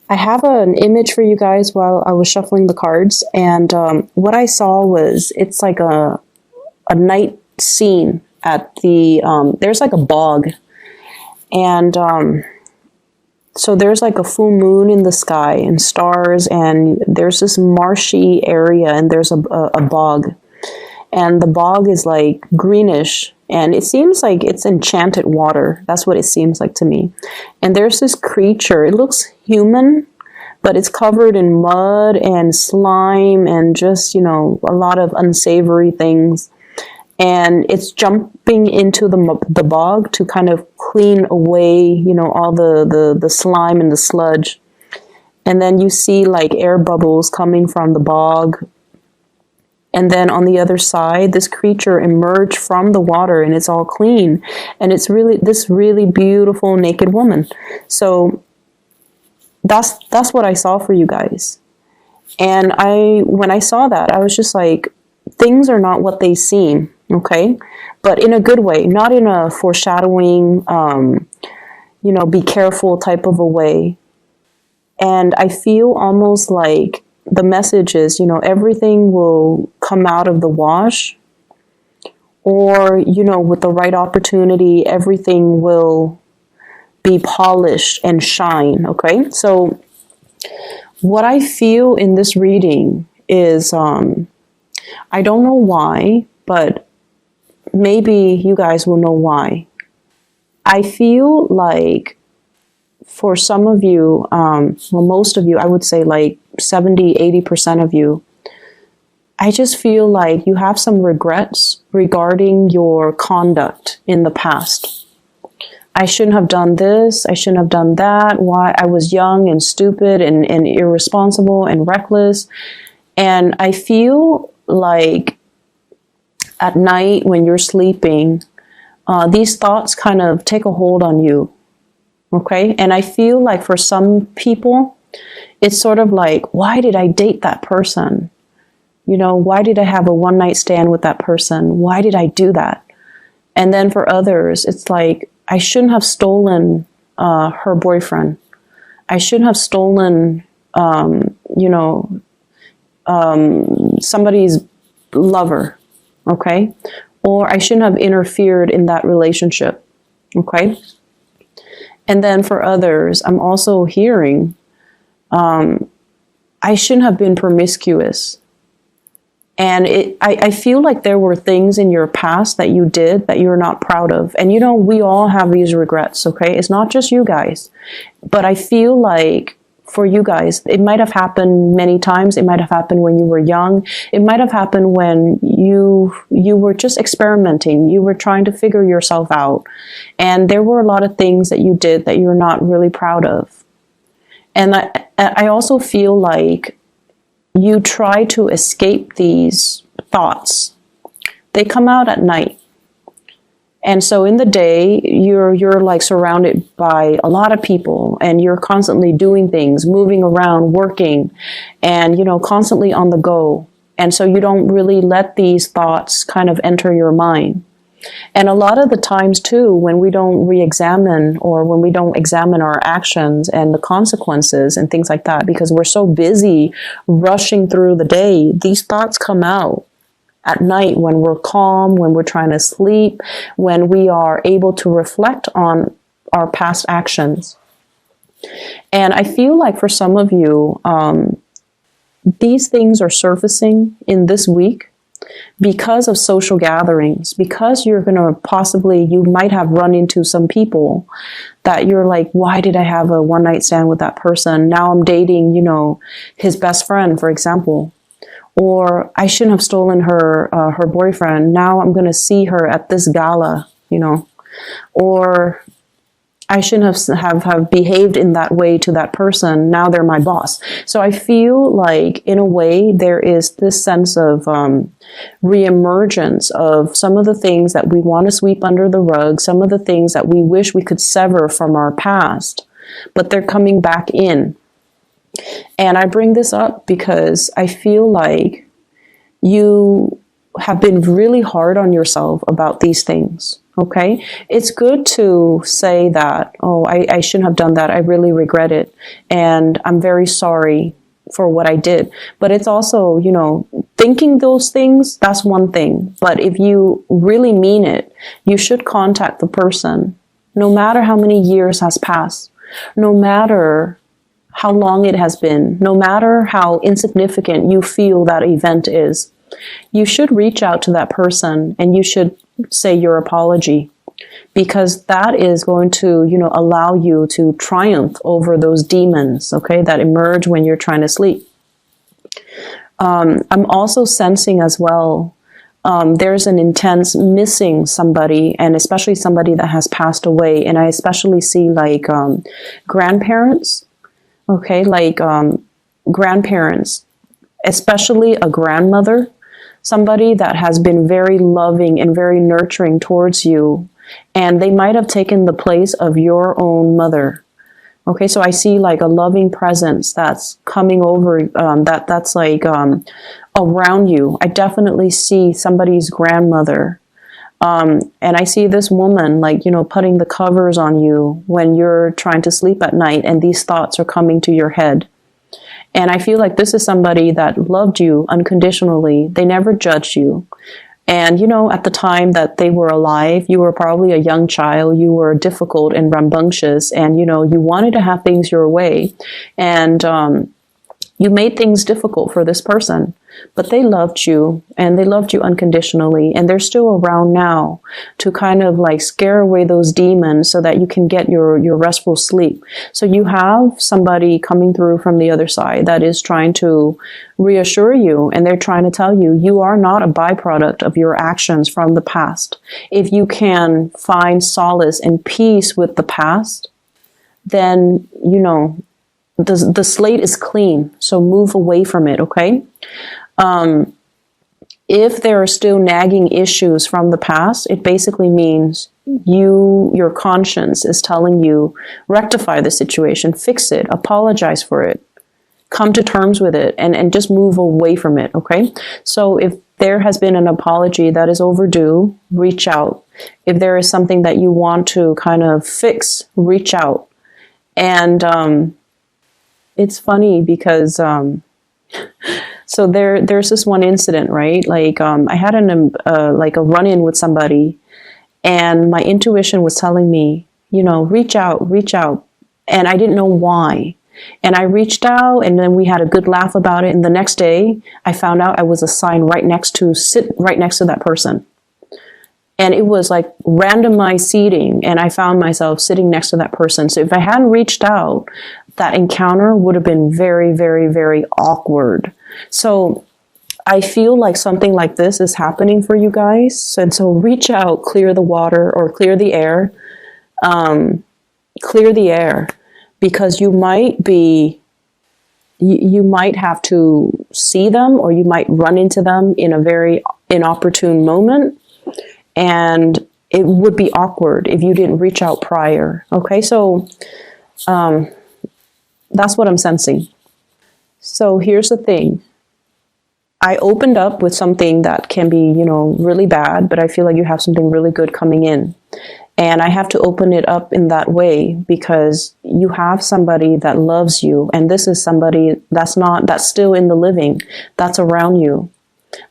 I have an image for you guys while I was shuffling the cards, and what I saw was it's like a night scene at the there's like a bog, and so there's like a full moon in the sky and stars, and there's this marshy area, and there's a bog, and the bog is like greenish, and it seems like it's enchanted water. That's what it seems like to me. And there's this creature. It looks human, but it's covered in mud and slime and just, a lot of unsavory things. And it's jumping into the bog to kind of clean away, all the slime and the sludge. And then you see like air bubbles coming from the bog. And then on the other side, this creature emerged from the water, and it's all clean. And it's really this really beautiful naked woman. So that's what I saw for you guys. And when I saw that, I was just like, things are not what they seem, okay? But in a good way, not in a foreshadowing, be careful type of a way. And I feel almost like the message is, everything will come out of the wash, or, with the right opportunity, everything will be polished and shine, okay? So what I feel in this reading is, I don't know why, but maybe you guys will know why. I feel like for some of you, most of you, I would say like 70, 80% of you, I just feel like you have some regrets regarding your conduct in the past. I shouldn't have done this. I shouldn't have done that. Why? I was young and stupid and irresponsible and reckless. And I feel like at night when you're sleeping, these thoughts kind of take a hold on you. Okay? And I feel like for some people, it's sort of like, why did I date that person? Why did I have a one night stand with that person? Why did I do that? And then for others, it's like, I shouldn't have stolen her boyfriend. I shouldn't have stolen, somebody's lover. Okay? Or I shouldn't have interfered in that relationship. Okay? And then for others, I'm also hearing, I shouldn't have been promiscuous. And I feel like there were things in your past that you did that you're not proud of. And we all have these regrets, okay? It's not just you guys. But I feel like for you guys, it might have happened many times. It might have happened when you were young. It might have happened when you were just experimenting. You were trying to figure yourself out. And there were a lot of things that you did that you're not really proud of. And I also feel like you try to escape these thoughts. They come out at night. And so in the day, you're like surrounded by a lot of people, and you're constantly doing things, moving around, working, and, constantly on the go. And so you don't really let these thoughts kind of enter your mind. And a lot of the times too, when we don't re-examine, or when we don't examine our actions and the consequences and things like that, because we're so busy rushing through the day, these thoughts come out at night when we're calm, when we're trying to sleep, when we are able to reflect on our past actions. And I feel like for some of you, these things are surfacing in this week because of social gatherings, because you're going to you might have run into some people that you're like, why did I have a one night stand with that person? Now I'm dating, his best friend, for example. Or I shouldn't have stolen her boyfriend. Now I'm going to see her at this gala, Or I shouldn't have behaved in that way to that person. Now they're my boss. So I feel like, in a way, there is this sense of reemergence of some of the things that we want to sweep under the rug, some of the things that we wish we could sever from our past, but they're coming back in. And I bring this up because I feel like you have been really hard on yourself about these things. Okay. It's good to say that, oh, I shouldn't have done that. I really regret it. And I'm very sorry for what I did. But it's also, thinking those things, that's one thing. But if you really mean it, you should contact the person, no matter how many years has passed, no matter how long it has been, no matter how insignificant you feel that event is. You should reach out to that person and you should say your apology, because that is going to, allow you to triumph over those demons, okay, that emerge when you're trying to sleep. I'm also sensing as well, there's an intense missing somebody, and especially somebody that has passed away. And I especially see like grandparents, okay, like grandparents, especially a grandmother, somebody that has been very loving and very nurturing towards you. And they might have taken the place of your own mother. Okay, so I see like a loving presence that's coming over, that's like around you. I definitely see somebody's grandmother. And I see this woman like, putting the covers on you when you're trying to sleep at night and these thoughts are coming to your head. And I feel like this is somebody that loved you unconditionally. They never judged you. And, at the time that they were alive, you were probably a young child. You were difficult and rambunctious. And, you wanted to have things your way. And you made things difficult for this person. But they loved you, and they loved you unconditionally. And they're still around now to kind of like scare away those demons so that you can get your restful sleep. So you have somebody coming through from the other side that is trying to reassure you, and they're trying to tell you, you are not a byproduct of your actions from the past. If you can find solace and peace with the past, then, the slate is clean. So move away from it, okay? If there are still nagging issues from the past, it basically means your conscience is telling you, rectify the situation, fix it, apologize for it, come to terms with it, and just move away from it, okay? So if there has been an apology that is overdue, reach out. If there is something that you want to kind of fix, reach out. And it's funny because so there's this one incident, right? Like I had like a run-in with somebody, and my intuition was telling me, reach out, and I didn't know why. And I reached out, and then we had a good laugh about it. And the next day, I found out I was assigned sit right next to that person. And it was like randomized seating, and I found myself sitting next to that person. So if I hadn't reached out, that encounter would have been very, very, very awkward. So I feel like something like this is happening for you guys. And so reach out, clear the water or clear the air. Clear the air, because you might have to see them, or you might run into them in a very inopportune moment. And it would be awkward if you didn't reach out prior. Okay, so that's what I'm sensing. So here's the thing. I opened up with something that can be, really bad, but I feel like you have something really good coming in. And I have to open it up in that way because you have somebody that loves you. And this is somebody that's still in the living, that's around you.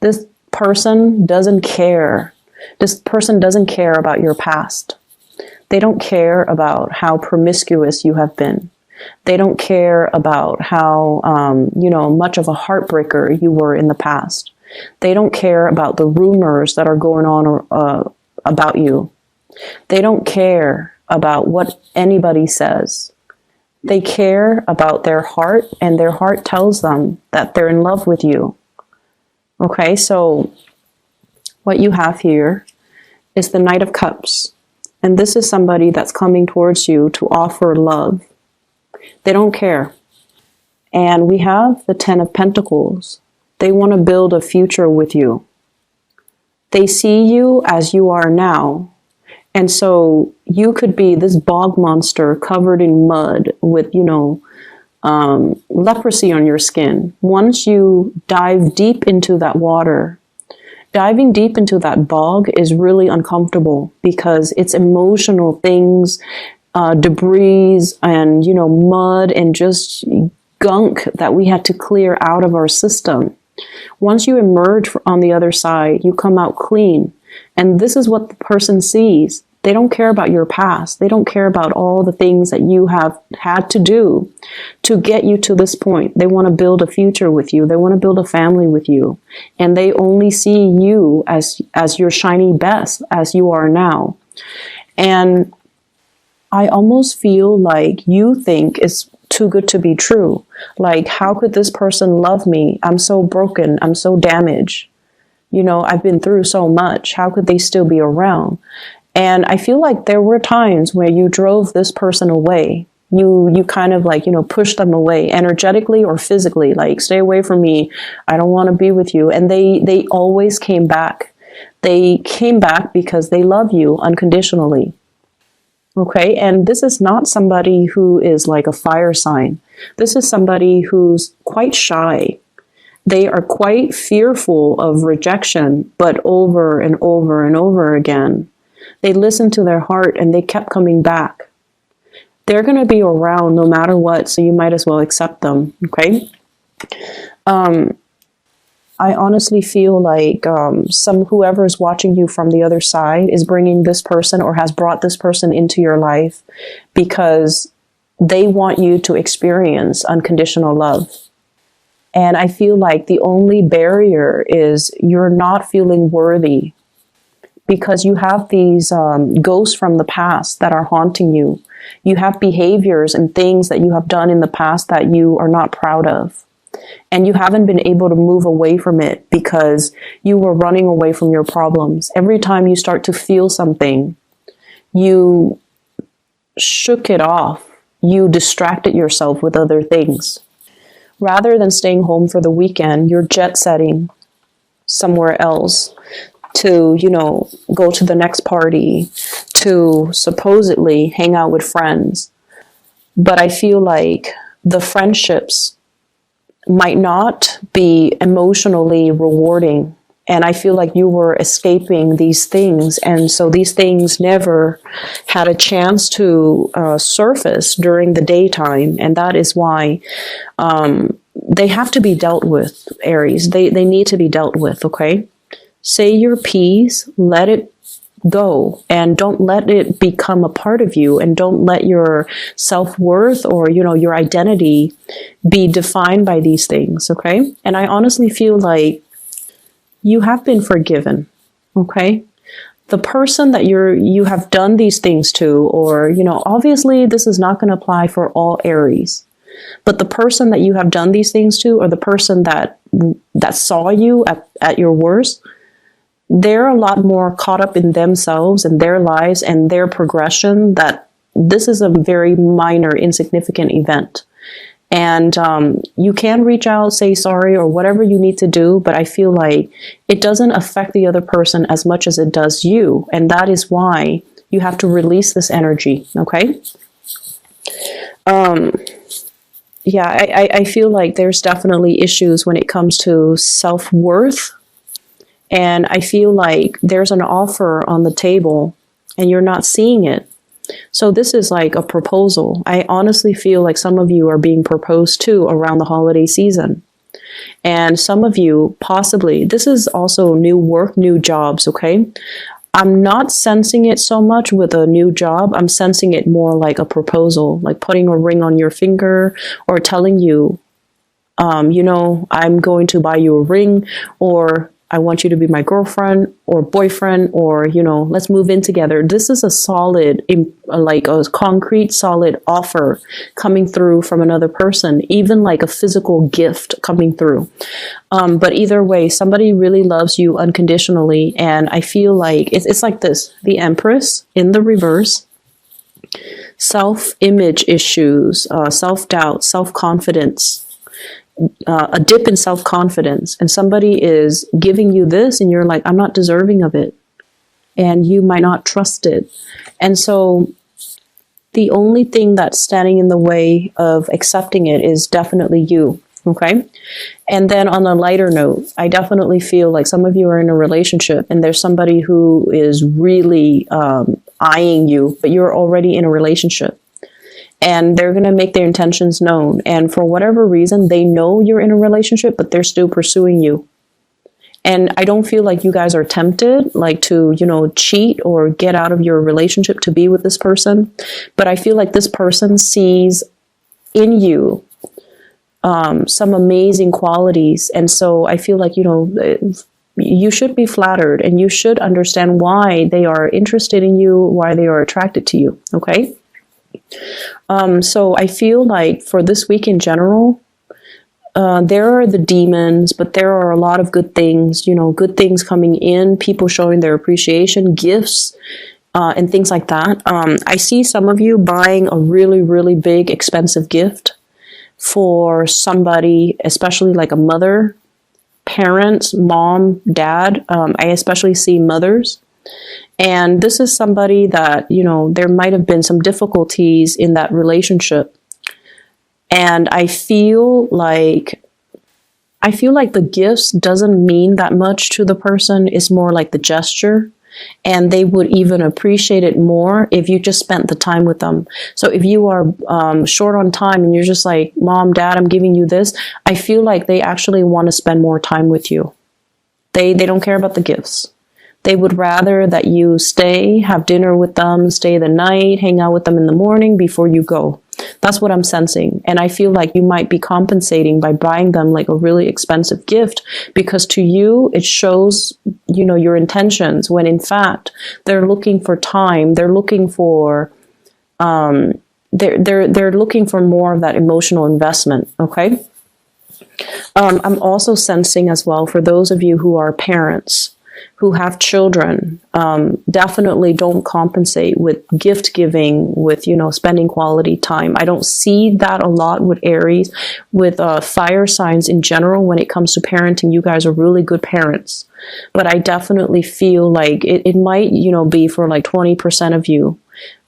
This person doesn't care. This person doesn't care about your past. They don't care about how promiscuous you have been. They don't care about how, much of a heartbreaker you were in the past. They don't care about the rumors that are going on about you. They don't care about what anybody says. They care about their heart, and their heart tells them that they're in love with you. Okay, so what you have here is the Knight of Cups. And this is somebody that's coming towards you to offer love. They don't care. And we have the Ten of Pentacles. They want to build a future with you. They see you as you are now. And so you could be this bog monster covered in mud with, leprosy on your skin. Once you dive deep into that water Diving deep into that bog is really uncomfortable because it's emotional things, debris and, mud and just gunk that we had to clear out of our system. Once you emerge on the other side, you come out clean. And this is what the person sees. They don't care about your past. They don't care about all the things that you have had to do to get you to this point. They want to build a future with you. They want to build a family with you. And they only see you as your shiny best as you are now. And I almost feel like you think it's too good to be true. Like, how could this person love me? I'm so broken. I'm so damaged. I've been through so much. How could they still be around? And I feel like there were times where you drove this person away. You kind of like, pushed them away energetically or physically, like, stay away from me. I don't want to be with you. And they always came back. They came back because they love you unconditionally. Okay. And this is not somebody who is like a fire sign. This is somebody who's quite shy. They are quite fearful of rejection, but over and over and over again. They listened to their heart and they kept coming back. They're going to be around no matter what, so you might as well accept them, okay? I honestly feel like whoever is watching you from the other side is bringing this person or has brought this person into your life because they want you to experience unconditional love. And I feel like the only barrier is you're not feeling worthy because you have these ghosts from the past that are haunting you. You have behaviors and things that you have done in the past that you are not proud of. And you haven't been able to move away from it because you were running away from your problems. Every time you start to feel something, you shook it off. You distracted yourself with other things. Rather than staying home for the weekend, you're jet setting somewhere else to, go to the next party, to supposedly hang out with friends. But I feel like the friendships might not be emotionally rewarding. And I feel like you were escaping these things. And so these things never had a chance to surface during the daytime. And that is why they have to be dealt with, Aries. They need to be dealt with, okay? Say your piece, let it go, and don't let it become a part of you, and don't let your self-worth or, your identity be defined by these things, okay? And I honestly feel like you have been forgiven, okay? The person that you have done these things to, or, obviously this is not going to apply for all Aries, but the person that you have done these things to, or the person that saw you at your worst, they're a lot more caught up in themselves and their lives and their progression that this is a very minor, insignificant event. And you can reach out, say sorry, or whatever you need to do, but I feel like it doesn't affect the other person as much as it does you. And that is why you have to release this energy, okay? Yeah, I feel like there's definitely issues when it comes to self-worth. And I feel like there's an offer on the table and you're not seeing it. So this is like a proposal. I honestly feel like some of you are being proposed to around the holiday season. And some of you possibly, this is also new work, new jobs, okay? I'm not sensing it so much with a new job. I'm sensing it more like a proposal, like putting a ring on your finger or telling you, I'm going to buy you a ring, or I want you to be my girlfriend or boyfriend, or, let's move in together. This is a solid, like a concrete, solid offer coming through from another person, even like a physical gift coming through. But either way, somebody really loves you unconditionally. And I feel like it's like this, the Empress in the reverse, self-image issues, self-doubt, self-confidence, a dip in self-confidence, and somebody is giving you this and you're like, I'm not deserving of it, and you might not trust it. And so the only thing that's standing in the way of accepting it is definitely you. Okay. And then on a lighter note, I definitely feel like some of you are in a relationship and there's somebody who is really eyeing you, but you're already in a relationship. And they're going to make their intentions known. And for whatever reason, they know you're in a relationship, but they're still pursuing you. And I don't feel like you guys are tempted, like to, cheat or get out of your relationship to be with this person. But I feel like this person sees in you some amazing qualities. And so I feel like, you should be flattered and you should understand why they are interested in you, why they are attracted to you. Okay. So I feel like for this week in general, there are the demons, but there are a lot of good things, good things coming in, people showing their appreciation, gifts, and things like that. I see some of you buying a really, really big, expensive gift for somebody, especially like a mother, parents, mom, dad. I especially see mothers. And this is somebody that, there might have been some difficulties in that relationship. And I feel like the gifts doesn't mean that much to the person. It's more like the gesture. And they would even appreciate it more if you just spent the time with them. So if you are short on time and you're just like, Mom, Dad, I'm giving you this, I feel like they actually want to spend more time with you. They don't care about the gifts. They would rather that you stay, have dinner with them, stay the night, hang out with them in the morning before you go. That's what I'm sensing. And I feel like you might be compensating by buying them like a really expensive gift because to you, it shows, your intentions when in fact they're looking for time. They're looking for, they're looking for more of that emotional investment. Okay. I'm also sensing as well for those of you who are parents, who have children, definitely don't compensate with gift giving, with, spending quality time. I don't see that a lot with Aries, with fire signs in general. When it comes to parenting, you guys are really good parents. But I definitely feel like it might, be for like 20% of you.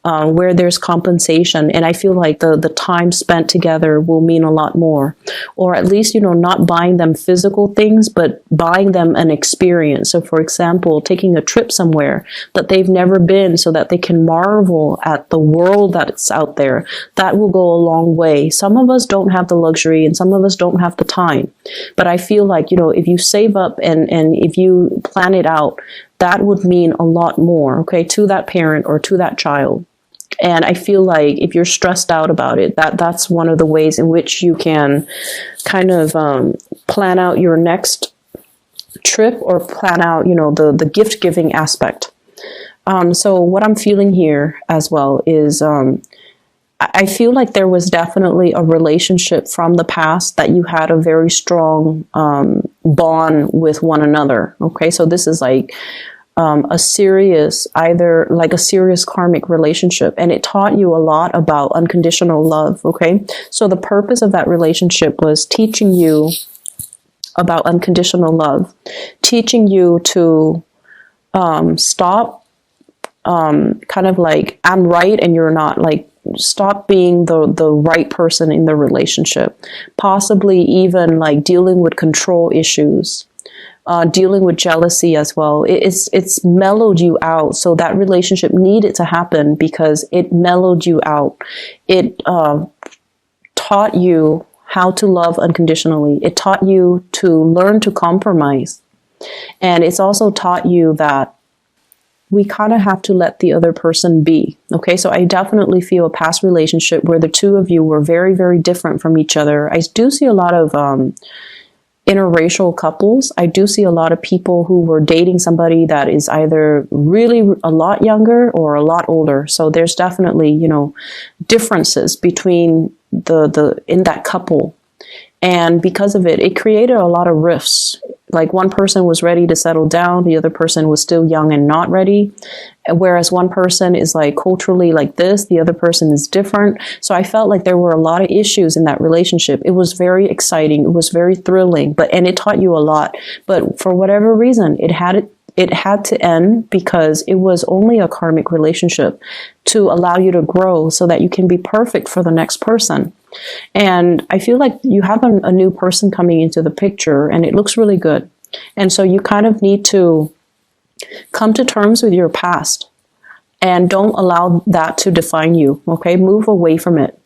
Where there's compensation. And I feel like the time spent together will mean a lot more. Or at least, not buying them physical things, but buying them an experience. So for example, taking a trip somewhere that they've never been so that they can marvel at the world that's out there. That will go a long way. Some of us don't have the luxury and some of us don't have the time. But I feel like, if you save up and if you plan it out, that would mean a lot more, okay, to that parent or to that child. And I feel like if you're stressed out about it, that's one of the ways in which you can kind of plan out your next trip or plan out, the gift giving aspect. So what I'm feeling here as well is I feel like there was definitely a relationship from the past that you had a very strong bond with one another. Okay, so this is like a serious karmic relationship, and it taught you a lot about unconditional love. Okay, so the purpose of that relationship was teaching you about unconditional love, teaching you to stop kind of like I'm right and you're not, like stop being the right person in the relationship, possibly even like dealing with control issues. Dealing with jealousy as well. It's mellowed you out. So that relationship needed to happen because it mellowed you out. It taught you how to love unconditionally. It taught you to learn to compromise. And it's also taught you that we kind of have to let the other person be. Okay, so I definitely feel a past relationship where the two of you were very, very different from each other. I do see a lot of interracial couples. I do see a lot of people who were dating somebody that is either really a lot younger or a lot older. So there's definitely, differences between the in that couple. And because of it, it created a lot of rifts. Like one person was ready to settle down, the other person was still young and not ready. Whereas one person is like culturally like this, the other person is different. So I felt like there were a lot of issues in that relationship. It was very exciting. It was very thrilling, and it taught you a lot. But for whatever reason, it had to end because it was only a karmic relationship to allow you to grow so that you can be perfect for the next person. And I feel like you have a new person coming into the picture, and it looks really good. And so you kind of need to come to terms with your past and don't allow that to define you, okay? Move away from it.